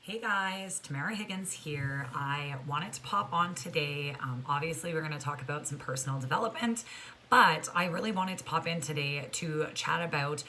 Hey guys, Tamara Higgins here. I wanted to pop on today. Obviously, we're going to talk about some personal development, but I really wanted to pop in today to chat about,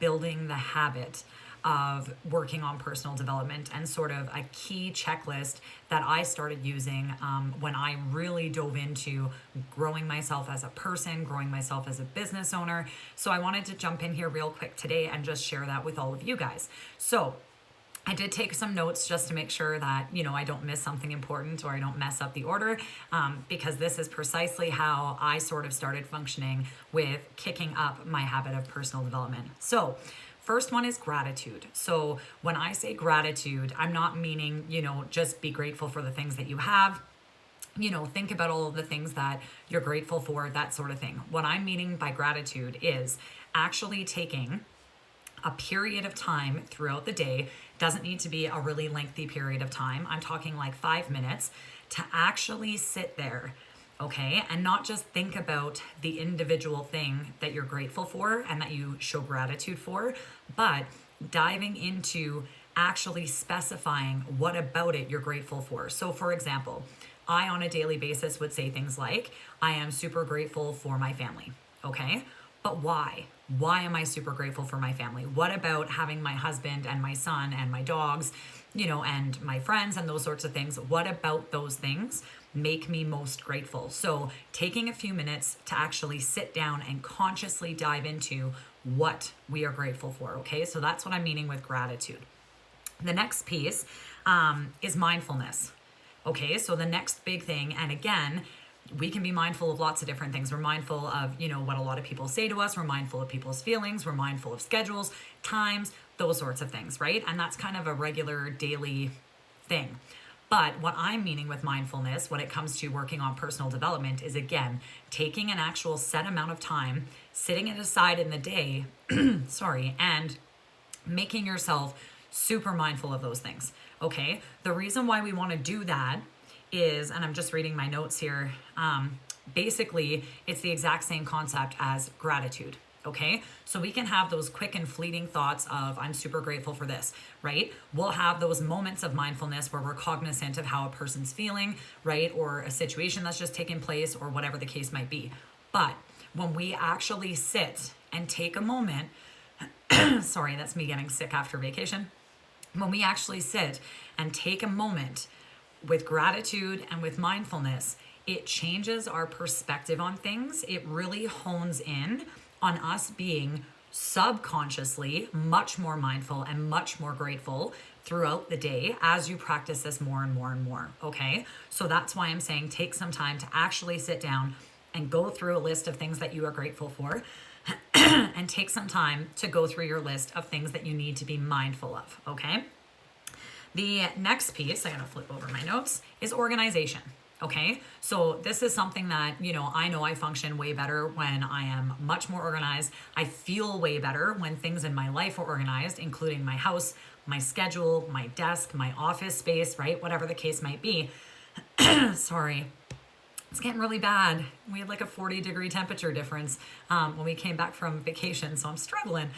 building the habit of working on personal development and sort of a key checklist that I started using when I really dove into growing myself as a person, growing myself as a business owner. So I wanted to jump in here real quick today and just share that with all of you guys. So I did take some notes just to make sure that, I don't miss something important or I don't mess up the order, because this is precisely how I sort of started functioning with kicking up my habit of personal development. So, first one is gratitude. So, when I say gratitude, I'm not meaning, just be grateful for the things that you have. Think about all of the things that you're grateful for, that sort of thing. What I'm meaning by gratitude is actually taking a period of time throughout the day. Doesn't need to be a really lengthy period of time. I'm talking like 5 minutes to actually sit there, okay? And not just think about the individual thing that you're grateful for and that you show gratitude for, but diving into actually specifying what about it you're grateful for. So, for example, I on a daily basis would say things like, I am super grateful for my family, okay? But why? Why am I super grateful for my family? What about having my husband and my son and my dogs, and my friends and those sorts of things? What about those things make me most grateful? So taking a few minutes to actually sit down and consciously dive into what we are grateful for, okay? So that's what I'm meaning with gratitude. The next piece is mindfulness. Okay, so the next big thing, and again, we can be mindful of lots of different things. We're mindful of, what a lot of people say to us. We're mindful of people's feelings. We're mindful of schedules, times, those sorts of things, right? And that's kind of a regular daily thing. But what I'm meaning with mindfulness when it comes to working on personal development is, again, taking an actual set amount of time, sitting it aside in the day, and making yourself super mindful of those things, okay? The reason why we want to do that is, and I'm just reading my notes here, basically it's the exact same concept as gratitude, okay? So we can have those quick and fleeting thoughts of, I'm super grateful for this, right? We'll have those moments of mindfulness where we're cognizant of how a person's feeling, right? Or a situation that's just taken place or whatever the case might be. But when we actually sit and take a moment, sorry, that's me getting sick after vacation. When we actually sit and take a moment with gratitude and with mindfulness, it changes our perspective on things. It really hones in on us being subconsciously much more mindful and much more grateful throughout the day as you practice this more and more and more, okay? So that's why I'm saying take some time to actually sit down and go through a list of things that you are grateful for and take some time to go through your list of things that you need to be mindful of, okay? The next piece, I gotta flip over my notes, is organization. Okay, so this is something that, I know I function way better when I am much more organized. I feel way better when things in my life are organized, including my house, my schedule, my desk, my office space, right? Whatever the case might be. Sorry. It's getting really bad. We had like a 40-degree temperature difference when we came back from vacation, so I'm struggling.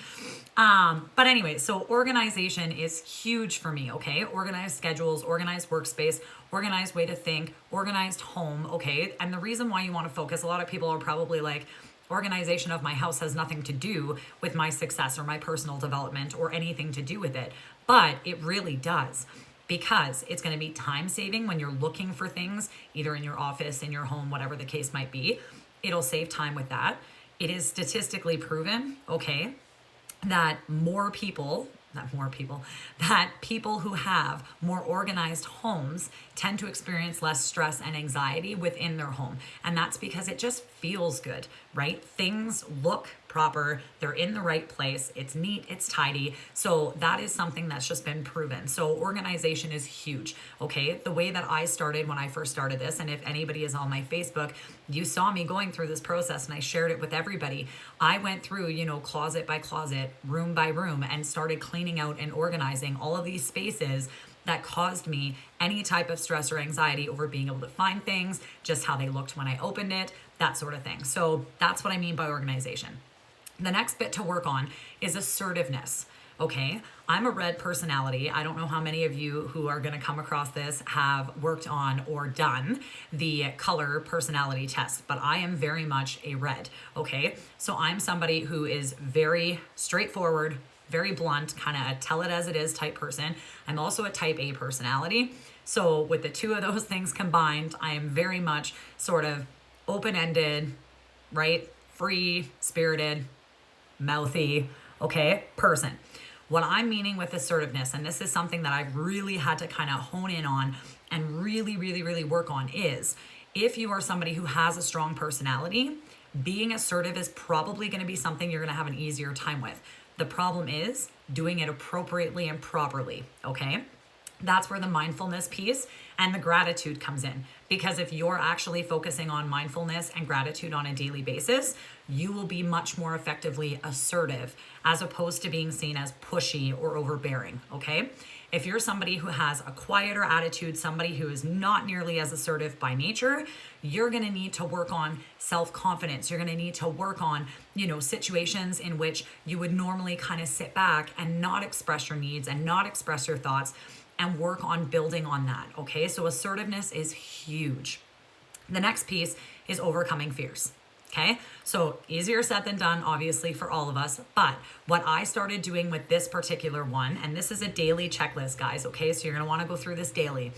But anyway, so organization is huge for me, okay? Organized schedules, organized workspace, organized way to think, organized home, okay? And the reason why you want to focus, a lot of people are probably like, organization of my house has nothing to do with my success or my personal development or anything to do with it. But it really does, because it's going to be time saving when you're looking for things, either in your office, in your home, whatever the case might be. It'll save time with that. It is statistically proven, okay, that people who have more organized homes tend to experience less stress and anxiety within their home. And that's because it just feels good, right? Things look proper, they're in the right place, it's neat, it's tidy. So that is something that's just been proven. So organization is huge, okay? The way that I started when I first started this, and if anybody is on my Facebook, you saw me going through this process and I shared it with everybody. I went through, closet by closet, room by room, and started cleaning out and organizing all of these spaces that caused me any type of stress or anxiety over being able to find things, just how they looked when I opened it, that sort of thing. So that's what I mean by organization. The next bit to work on is assertiveness. Okay, I'm a red personality. I don't know how many of you who are going to come across this have worked on or done the color personality test, but I am very much a red. Okay, so I'm somebody who is very straightforward, very blunt, kind of a tell it as it is type person. I'm also a type A personality. So with the two of those things combined, I am very much sort of open-ended, right? Free spirited, mouthy, okay, person. What I'm meaning with assertiveness, and this is something that I've really had to kind of hone in on and really work on, is if you are somebody who has a strong personality, being assertive is probably going to be something you're going to have an easier time with. The problem is doing it appropriately and properly, okay? That's where the mindfulness piece and the gratitude comes in. Because if you're actually focusing on mindfulness and gratitude on a daily basis, you will be much more effectively assertive as opposed to being seen as pushy or overbearing, okay? If you're somebody who has a quieter attitude, somebody who is not nearly as assertive by nature, you're gonna need to work on self-confidence. You're gonna need to work on, situations in which you would normally kind of sit back and not express your needs and not express your thoughts, and work on building on that, okay? So assertiveness is huge. The next piece is overcoming fears, okay? So easier said than done, obviously, for all of us, but what I started doing with this particular one, and this is a daily checklist, guys, okay? So you're gonna wanna go through this daily.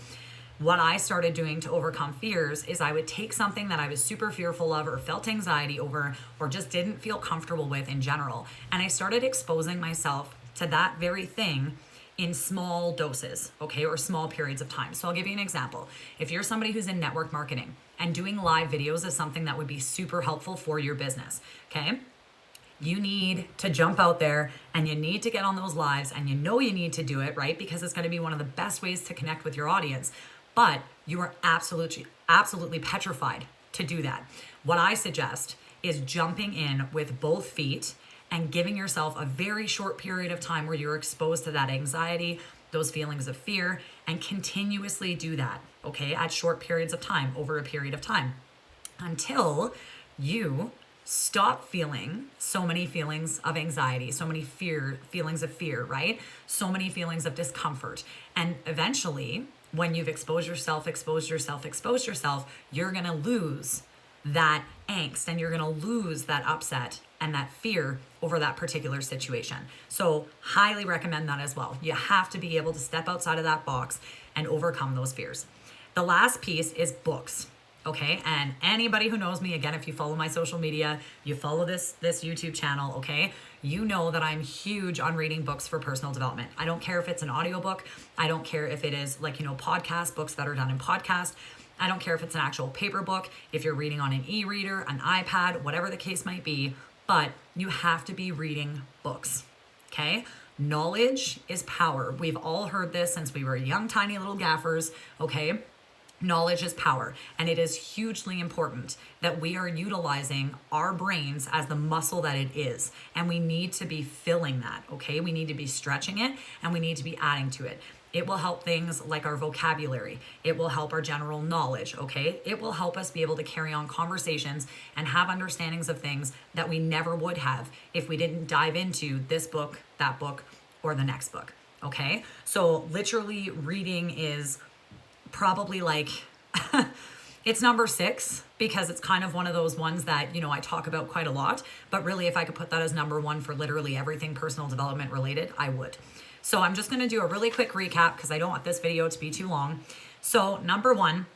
What I started doing to overcome fears is I would take something that I was super fearful of or felt anxiety over or just didn't feel comfortable with in general, and I started exposing myself to that very thing in small doses, okay, or small periods of time. So I'll give you an example. If you're somebody who's in network marketing and doing live videos is something that would be super helpful for your business, okay? You need to jump out there and you need to get on those lives, and you need to do it, right? Because it's going to be one of the best ways to connect with your audience. But you are absolutely petrified to do that. What I suggest is jumping in with both feet and giving yourself a very short period of time where you're exposed to that anxiety, those feelings of fear, and continuously do that, okay, at short periods of time, over a period of time, until you stop feeling so many feelings of anxiety, so many feelings of fear, right? So many feelings of discomfort. And eventually, when you've exposed yourself, you're gonna lose that angst and you're gonna lose that upset and that fear over that particular situation. So highly recommend that as well. You have to be able to step outside of that box and overcome those fears. The last piece is books, okay? And anybody who knows me, again, if you follow my social media, you follow this YouTube channel, okay? You know that I'm huge on reading books for personal development. I don't care if it's an audiobook. I don't care if it is podcast, books that are done in podcast. I don't care if it's an actual paper book, if you're reading on an e-reader, an iPad, whatever the case might be, but you have to be reading books, okay? Knowledge is power. We've all heard this since we were young, tiny little gaffers, okay? Knowledge is power, and it is hugely important that we are utilizing our brains as the muscle that it is, and we need to be filling that, okay? We need to be stretching it, and we need to be adding to it. It will help things like our vocabulary. It will help our general knowledge, okay? It will help us be able to carry on conversations and have understandings of things that we never would have if we didn't dive into this book, that book, or the next book, okay? So literally reading is probably it's number 6 because it's kind of one of those ones that, I talk about quite a lot, but really if I could put that as number 1 for literally everything personal development related, I would. So I'm just going to do a really quick recap because I don't want this video to be too long. So number 1,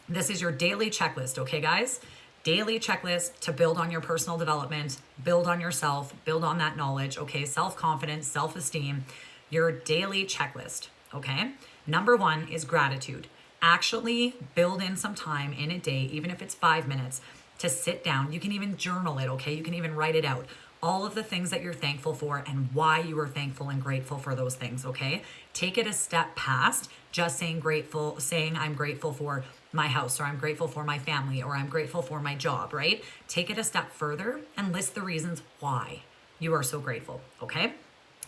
this is your daily checklist, okay, guys? Daily checklist to build on your personal development, build on yourself, build on that knowledge, okay? Self-confidence, self-esteem, your daily checklist, okay? Number 1 is gratitude. Actually build in some time in a day, even if it's 5 minutes, to sit down. You can even journal it, okay? You can even write it out. All of the things that you're thankful for and why you are thankful and grateful for those things, okay? Take it a step past just saying I'm grateful for my house, or I'm grateful for my family, or I'm grateful for my job, right? Take it a step further and list the reasons why you are so grateful, okay?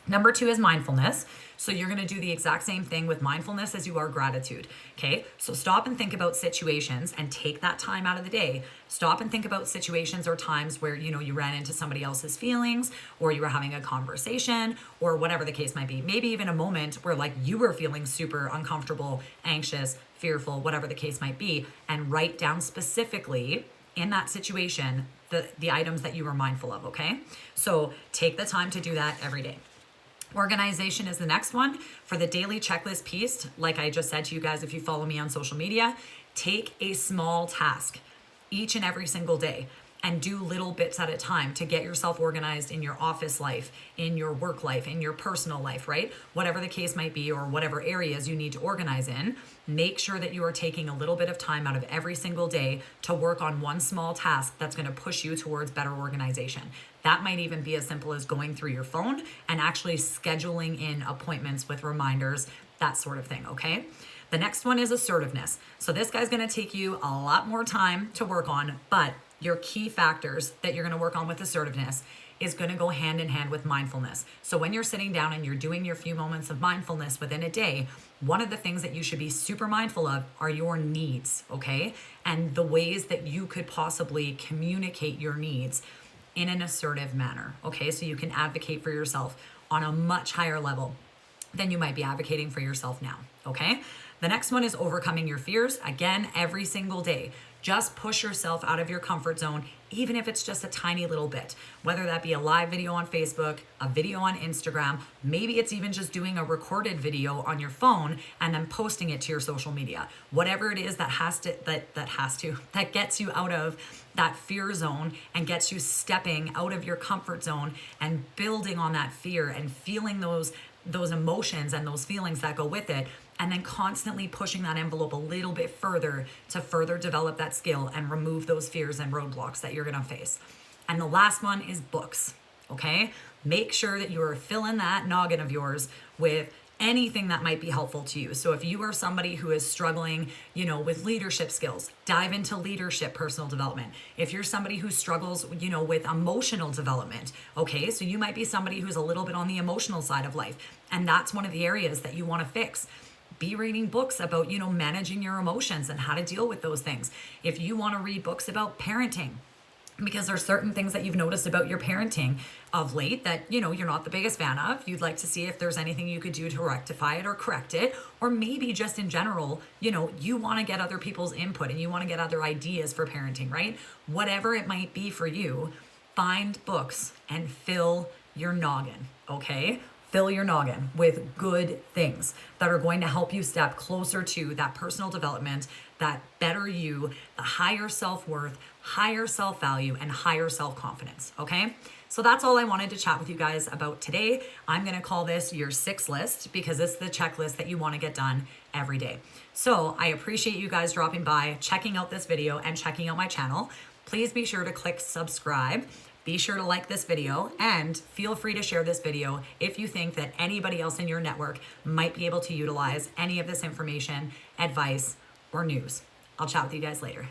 Number 2 is mindfulness. So you're going to do the exact same thing with mindfulness as you are gratitude. Okay. So stop and think about situations and take that time out of the day. Stop and think about situations or times where, you ran into somebody else's feelings, or you were having a conversation, or whatever the case might be. Maybe even a moment where like you were feeling super uncomfortable, anxious, fearful, whatever the case might be, and write down specifically in that situation the items that you were mindful of. Okay. So take the time to do that every day. Organization is the next one. For the daily checklist piece, like I just said to you guys, if you follow me on social media, take a small task each and every single day and do little bits at a time to get yourself organized in your office life, in your work life, in your personal life, right? Whatever the case might be, or whatever areas you need to organize in, make sure that you are taking a little bit of time out of every single day to work on one small task that's going to push you towards better organization. That might even be as simple as going through your phone and actually scheduling in appointments with reminders, that sort of thing, okay? The next one is assertiveness. So this guy's going to take you a lot more time to work on, but your key factors that you're going to work on with assertiveness is going to go hand in hand with mindfulness. So when you're sitting down and you're doing your few moments of mindfulness within a day, one of the things that you should be super mindful of are your needs, okay? And the ways that you could possibly communicate your needs in an assertive manner, okay? So you can advocate for yourself on a much higher level than you might be advocating for yourself now, okay? The next one is overcoming your fears. Again, every single day. Just push yourself out of your comfort zone, even if it's just a tiny little bit, whether that be a live video on Facebook, a video on Instagram, maybe it's even just doing a recorded video on your phone and then posting it to your social media. Whatever it is that gets you out of that fear zone and gets you stepping out of your comfort zone and building on that fear and feeling those emotions and those feelings that go with it, and then constantly pushing that envelope a little bit further to further develop that skill and remove those fears and roadblocks that you're going to face. And the last one is books, okay? Make sure that you are filling that noggin of yours with anything that might be helpful to you. So if you are somebody who is struggling, with leadership skills, dive into leadership personal development. If you're somebody who struggles, with emotional development, okay? So you might be somebody who's a little bit on the emotional side of life, and that's one of the areas that you want to fix. Be reading books about, managing your emotions and how to deal with those things. If you want to read books about parenting, because there's certain things that you've noticed about your parenting of late that, you're not the biggest fan of. You'd like to see if there's anything you could do to rectify it or correct it. Or maybe just in general, you want to get other people's input and you want to get other ideas for parenting, right? Whatever it might be for you, find books and fill your noggin, okay? Fill your noggin with good things that are going to help you step closer to that personal development, that better you, the higher self-worth, higher self-value, and higher self-confidence, okay? So that's all I wanted to chat with you guys about today. I'm going to call this your 6 list because it's the checklist that you want to get done every day. So I appreciate you guys dropping by, checking out this video, and checking out my channel. Please be sure to click subscribe. Be sure to like this video and feel free to share this video if you think that anybody else in your network might be able to utilize any of this information, advice, or news. I'll chat with you guys later.